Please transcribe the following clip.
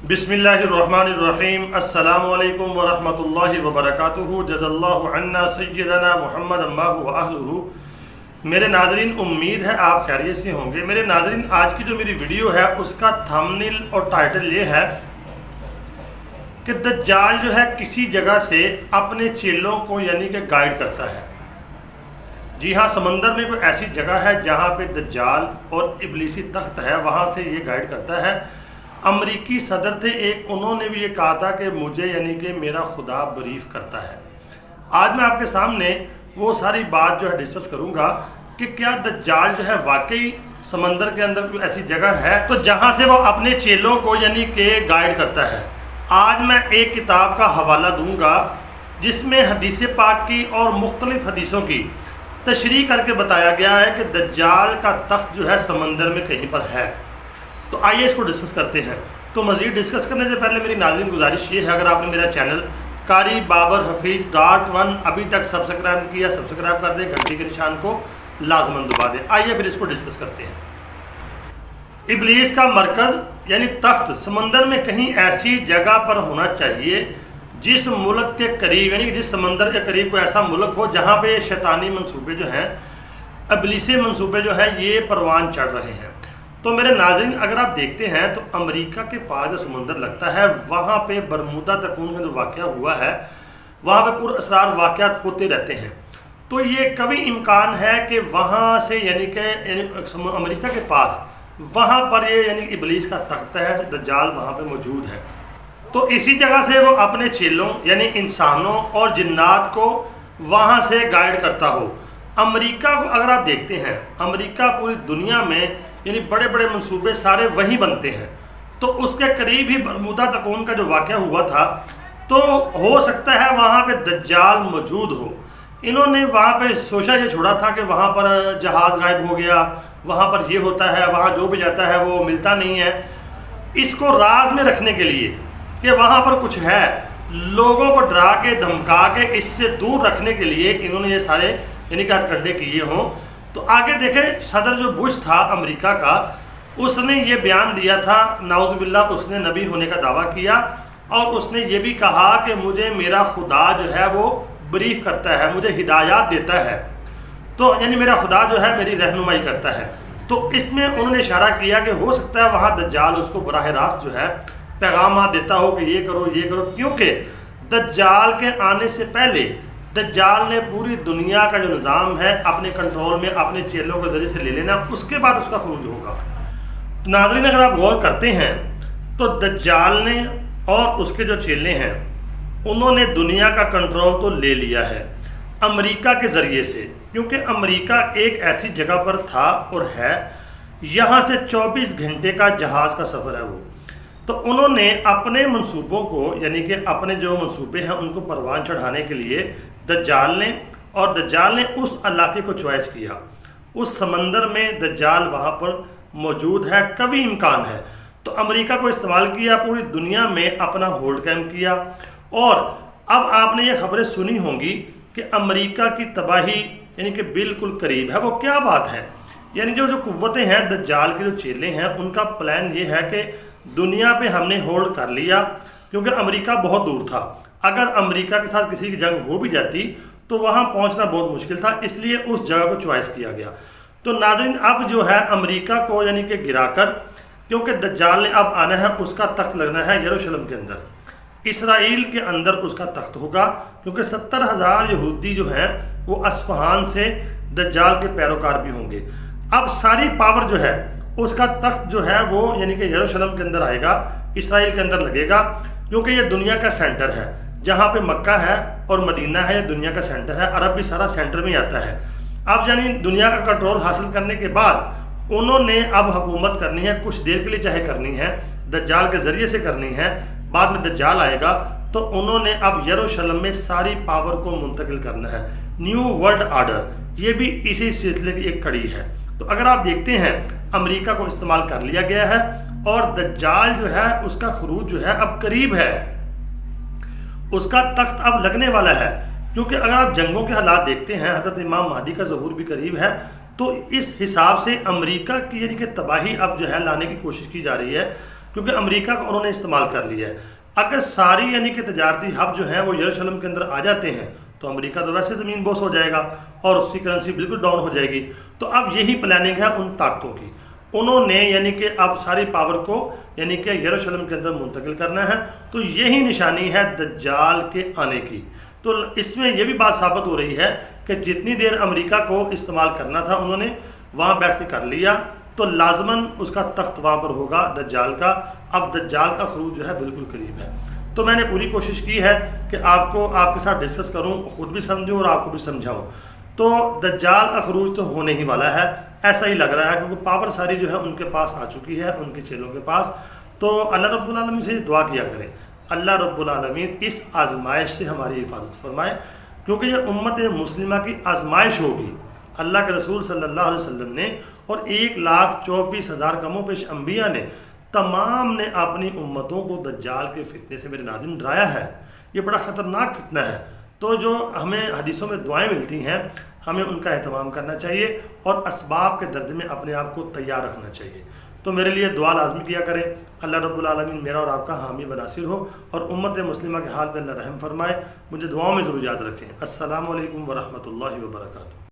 बिस्मिल्लाहिर्रहमानिर्रहीम। अस्सलामु अलैकुम वरहमतुल्लाहि वबरकातुहू। जज़ल्लाहु अन्ना सय्यदना मुहम्मद अम्माहु व अहलुहू। मेरे नाज़रीन, उम्मीद है आप खैरियत से होंगे। मेरे नाज़रीन, आज की जो मेरी वीडियो है उसका थंबनेल और टाइटल ये है कि दज्जाल जो है किसी जगह से अपने चेलों को यानी कि गाइड करता है। जी हाँ, समंदर में कोई ऐसी जगह है जहाँ पे दज्जाल और इब्लीसी तख्त है, वहाँ से ये गाइड करता है। अमरीकी सदर थे एक, उन्होंने भी ये कहा था कि मुझे यानी कि मेरा खुदा ब्रीफ करता है। आज मैं आपके सामने वो सारी बात जो है डिस्कस करूँगा कि क्या दज्जाल जो है वाकई समंदर के अंदर कोई ऐसी जगह है तो जहाँ से वो अपने चेलों को यानी कि गाइड करता है। आज मैं एक किताब का हवाला दूंगा जिसमें हदीस पाक की और मुख्तलिफ हदीसों की तशरीह करके बताया गया है कि दज्जाल का तख्त जो है समंदर में कहीं पर है। तो आइए इसको डिस्कस करते हैं। तो मज़ीद डिस्कस करने से पहले मेरी नाज़रीन गुजारिश ये है, अगर आपने मेरा चैनल कारी बाबर हफीज़.1 अभी तक सब्सक्राइब किया, सब्सक्राइब कर दें, घंटी के निशान को लाजमन दबा दें। आइए फिर इसको डिस्कस करते हैं। इब्लीस का मरकज़ यानी तख्त समंदर में कहीं ऐसी जगह पर होना चाहिए जिस मुल्क के करीब यानी जिस समंदर के करीब कोई ऐसा मुल्क हो जहाँ पे शैतानी मंसूबे जो हैं, इब्लीसी मंसूबे जो हैं, ये परवान चढ़ रहे हैं। तो मेरे नाज़रीन, अगर आप देखते हैं तो अमेरिका के पास जो समंदर लगता है वहाँ पे बरमूदा तकून में जो वाक़या हुआ है वहाँ पे पुरअसरार वाक़यात होते रहते हैं। तो ये कभी इम्कान है कि वहाँ से यानी कि अमेरिका के पास वहाँ पर ये यानी इब्लीस का तख्त है, दज्जाल वहाँ पे मौजूद है। तो इसी जगह से वो अपने चेलों यानी इंसानों और जिन्नात को वहाँ से गाइड करता हो। अमेरिका को अगर आप देखते हैं, अमेरिका पूरी दुनिया में यानी बड़े बड़े मंसूबे सारे वहीं बनते हैं। तो उसके करीब ही बरमूदा तकून का जो वाक़या हुआ था, तो हो सकता है वहाँ पे दज्जाल मौजूद हो। इन्होंने वहाँ पे सोचा ये छोड़ा था कि वहाँ पर जहाज़ गायब हो गया, वहाँ पर ये होता है, वहाँ जो भी जाता है वो मिलता नहीं है। इसको राज में रखने के लिए कि वहाँ पर कुछ है, लोगों को डरा के धमका के इससे दूर रखने के लिए इन्होंने ये सारे यानी कि हथकंडे किए हों। तो आगे देखें, सदर जो बुश था अमेरिका का, उसने ये बयान दिया था, नाउज़ुबिल्लाह, उसने नबी होने का दावा किया और उसने ये भी कहा कि मुझे मेरा खुदा जो है वो ब्रीफ करता है, मुझे हिदायत देता है। तो यानी मेरा खुदा जो है मेरी रहनुमाई करता है। तो इसमें उन्होंने इशारा किया कि हो सकता है वहाँ दज्जाल उसको बराह रास्त जो है पैगाम देता हो कि ये करो ये करो, क्योंकि दज्जाल के आने से पहले दज्जाल ने पूरी दुनिया का जो निज़ाम है अपने कंट्रोल में अपने चेलों के ज़रिए से ले लेना, उसके बाद उसका खुरूज होगा। तो नाज़रीन, अगर आप गौर करते हैं तो दज्जाल ने और उसके जो चेले हैं उन्होंने दुनिया का कंट्रोल तो ले लिया है अमेरिका के ज़रिए से, क्योंकि अमेरिका एक ऐसी जगह पर था और है, यहाँ से 24 घंटे का जहाज़ का सफ़र है वो। तो उन्होंने अपने मंसूबों को यानी कि अपने जो मंसूबे हैं उनको परवान चढ़ाने के लिए दज्जाल ने उस इलाके को चॉइस किया। उस समंदर में दज्जाल वहाँ पर मौजूद है, कभी इम्कान है। तो अमेरिका को इस्तेमाल किया, पूरी दुनिया में अपना होल्ड कायम किया। और अब आपने ये खबरें सुनी होंगी कि अमेरिका की तबाही यानी कि बिल्कुल करीब है। वो क्या बात है, यानी जो कुव्वतें हैं, दज्जाल के जो चेले हैं, उनका प्लान ये है कि दुनिया पे हमने होल्ड कर लिया, क्योंकि अमेरिका बहुत दूर था। अगर अमेरिका के साथ किसी की जंग हो भी जाती तो वहाँ पहुँचना बहुत मुश्किल था, इसलिए उस जगह को चॉइस किया गया। तो नाज़रीन, अब जो है अमेरिका को यानी कि गिराकर, क्योंकि दज्जाल ने अब आना है, उसका तख्त लगना है यरूशलेम के अंदर, इसराइल के अंदर उसका तख्त होगा, क्योंकि 70,000 यहूदी जो हैं वो अस्फहान से दज्जाल के पैरोकार भी होंगे। अब सारी पावर जो है उसका तख्त जो है वो यानी कि यरूशलेम के अंदर आएगा, इसराइल के अंदर लगेगा, क्योंकि ये दुनिया का सेंटर है। जहाँ पे मक्का है और मदीना है, ये दुनिया का सेंटर है। अरब भी सारा सेंटर में आता है। अब यानी दुनिया का कंट्रोल हासिल करने के बाद उन्होंने अब हुकूमत करनी है, कुछ देर के लिए चाहे करनी है, दज्जाल के ज़रिए से करनी है, बाद में दज्जाल आएगा। तो उन्होंने अब यरूशलेम में सारी पावर को मुंतकिल करना है। न्यू वर्ल्ड आर्डर, ये भी इसी सिलसिले की एक कड़ी है। तो अगर आप देखते हैं, अमेरिका को इस्तेमाल कर लिया गया है और दज्जाल जो है उसका खुरूज जो है अब करीब है, उसका तख्त अब लगने वाला है। क्योंकि अगर आप जंगों के हालात देखते हैं, हज़रत इमाम महदी का ज़हूर भी करीब है, तो इस हिसाब से अमेरिका की यानी कि तबाही अब जो है लाने की कोशिश की जा रही है। کیونکہ امریکہ کو انہوں نے استعمال کر لیا ہے۔ اگر ساری یعنی کہ تجارتی ہب جو ہیں وہ یروشلم کے اندر آ جاتے ہیں تو امریکہ تو ویسے زمین بوس ہو جائے گا اور اس کی کرنسی بالکل ڈاؤن ہو جائے گی۔ تو اب یہی پلاننگ ہے ان طاقتوں کی، انہوں نے یعنی کہ اب ساری پاور کو یعنی کہ یروشلم کے اندر منتقل کرنا ہے۔ تو یہی نشانی ہے دجال کے آنے کی۔ تو اس میں یہ بھی بات ثابت ہو رہی ہے کہ جتنی دیر امریکہ کو استعمال کرنا تھا انہوں نے وہاں بیٹھ کے کر لیا، تو لازماً اس کا تخت وہاں پر ہوگا دجال کا۔ اب دجال کا خروج جو ہے بالکل قریب ہے۔ تو میں نے پوری کوشش کی ہے کہ آپ کے ساتھ ڈسکس کروں، خود بھی سمجھوں اور آپ کو بھی سمجھاؤں۔ تو دجال کا خروج تو ہونے ہی والا ہے، ایسا ہی لگ رہا ہے، کیونکہ پاور ساری جو ہے ان کے پاس آ چکی ہے، ان کے چیلوں کے پاس۔ تو اللہ رب العالمین سے دعا کیا کریں، اللہ رب العالمین اس آزمائش سے ہماری حفاظت فرمائے، کیونکہ یہ امت مسلمہ کی آزمائش ہوگی۔ اللہ کے رسول صلی اللہ علیہ وسلم نے اور 1,24,000 کم و بیش انبیاء نے تمام نے اپنی امتوں کو دجال کے فتنے سے میرے ناظرین ڈرایا ہے۔ یہ بڑا خطرناک فتنہ ہے۔ تو جو ہمیں حدیثوں میں دعائیں ملتی ہیں ہمیں ان کا اہتمام کرنا چاہیے اور اسباب کے درجے میں اپنے آپ کو تیار رکھنا چاہیے۔ تو میرے لیے دعا لازمی کیا کریں، اللہ رب العالمین میرا اور آپ کا حامی و ناصر ہو اور امت مسلمہ کے حال میں اللہ رحم فرمائے۔ مجھے دعاؤں میں ضرور یاد رکھیں۔ السلام علیکم ورحمۃ اللہ وبرکاتہ۔